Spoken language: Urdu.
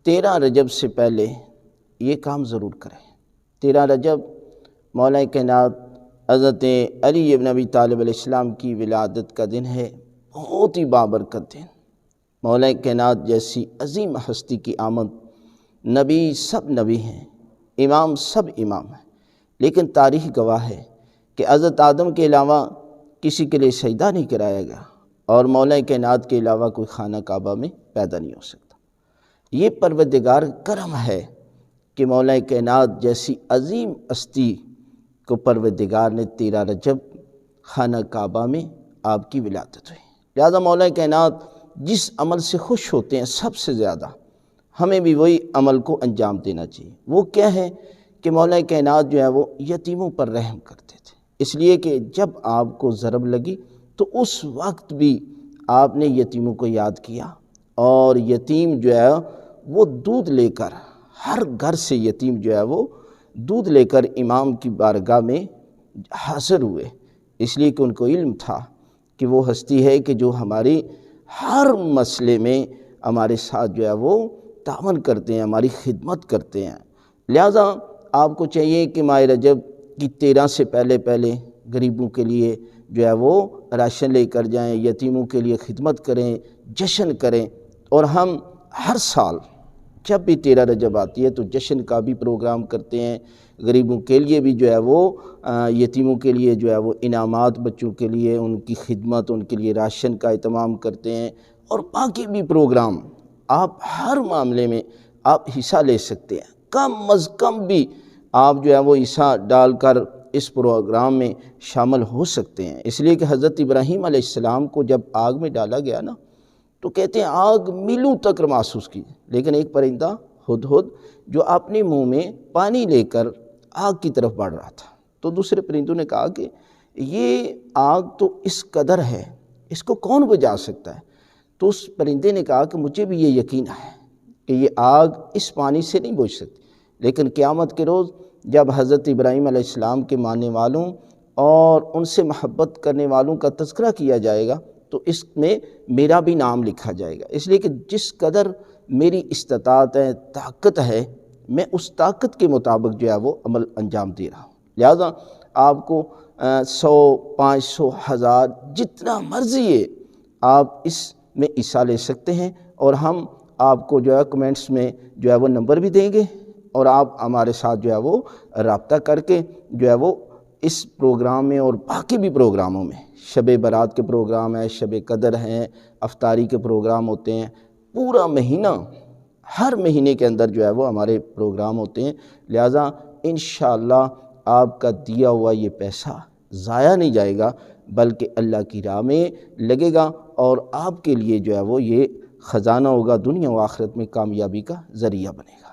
13 رجب سے پہلے یہ کام ضرور کریں۔ 13 رجب مولا کائنات حضرت علی ابن ابی طالب علیہ السلام کی ولادت کا دن ہے، بہت ہی بابرکت دن۔ مولا کائنات جیسی عظیم ہستی کی آمد، نبی سب نبی ہیں، امام سب امام ہیں، لیکن تاریخ گواہ ہے کہ حضرت آدم کے علاوہ کسی کے لیے سجدہ نہیں کرایا گیا، اور مولا کائنات کے علاوہ کوئی خانہ کعبہ میں پیدا نہیں ہو سکتا۔ یہ پروردگار کرم ہے کہ مولا کائنات جیسی عظیم ہستی کو پروردگار نے 13 رجب خانہ کعبہ میں آپ کی ولادت ہوئی۔ لہذا مولا کائنات جس عمل سے خوش ہوتے ہیں سب سے زیادہ، ہمیں بھی وہی عمل کو انجام دینا چاہیے۔ وہ کیا ہے کہ مولا کائنات جو ہے وہ یتیموں پر رحم کرتے تھے، اس لیے کہ جب آپ کو ضرب لگی تو اس وقت بھی آپ نے یتیموں کو یاد کیا، اور یتیم جو ہے وہ دودھ لے کر، ہر گھر سے یتیم جو ہے وہ دودھ لے کر امام کی بارگاہ میں حاضر ہوئے، اس لیے کہ ان کو علم تھا کہ وہ ہستی ہے کہ جو ہماری ہر مسئلے میں ہمارے ساتھ جو ہے وہ تعاون کرتے ہیں، ہماری خدمت کرتے ہیں۔ لہٰذا آپ کو چاہیے کہ ماہ رجب کی 13 سے پہلے غریبوں کے لیے جو ہے وہ راشن لے کر جائیں، یتیموں کے لیے خدمت کریں، جشن کریں۔ اور ہم ہر سال جب بھی 13 رجب آتی ہے تو جشن کا بھی پروگرام کرتے ہیں، غریبوں کے لیے بھی جو ہے وہ یتیموں کے لیے جو ہے وہ انعامات، بچوں کے لیے ان کی خدمت، ان کے لیے راشن کا اہتمام کرتے ہیں، اور باقی بھی پروگرام آپ ہر معاملے میں آپ حصہ لے سکتے ہیں۔ کم از کم بھی آپ جو ہے وہ حصہ ڈال کر اس پروگرام میں شامل ہو سکتے ہیں، اس لیے کہ حضرت ابراہیم علیہ السلام کو جب آگ میں ڈالا گیا نا تو کہتے ہیں آگ میلوں تک محسوس کی، لیکن ایک پرندہ ہدہد جو اپنے منہ میں پانی لے کر آگ کی طرف بڑھ رہا تھا، تو دوسرے پرندوں نے کہا کہ یہ آگ تو اس قدر ہے، اس کو کون بجھا سکتا ہے؟ تو اس پرندے نے کہا کہ مجھے بھی یہ یقین ہے کہ یہ آگ اس پانی سے نہیں بجھ سکتی، لیکن قیامت کے روز جب حضرت ابراہیم علیہ السلام کے ماننے والوں اور ان سے محبت کرنے والوں کا تذکرہ کیا جائے گا تو اس میں میرا بھی نام لکھا جائے گا، اس لیے کہ جس قدر میری استطاعت ہے، طاقت ہے، میں اس طاقت کے مطابق جو ہے وہ عمل انجام دے رہا ہوں۔ لہٰذا آپ کو 100، 500، 1000 جتنا مرضی ہے آپ اس میں حصہ لے سکتے ہیں، اور ہم آپ کو جو ہے کمنٹس میں جو ہے وہ نمبر بھی دیں گے، اور آپ ہمارے ساتھ جو ہے وہ رابطہ کر کے جو ہے وہ اس پروگرام میں اور باقی بھی پروگراموں میں، شب برات کے پروگرام ہیں، شب قدر ہیں، افطاری کے پروگرام ہوتے ہیں، پورا مہینہ ہر مہینے کے اندر جو ہے وہ ہمارے پروگرام ہوتے ہیں۔ لہٰذا انشاءاللہ آپ کا دیا ہوا یہ پیسہ ضائع نہیں جائے گا، بلکہ اللہ کی راہ میں لگے گا، اور آپ کے لیے جو ہے وہ یہ خزانہ ہوگا، دنیا و آخرت میں کامیابی کا ذریعہ بنے گا۔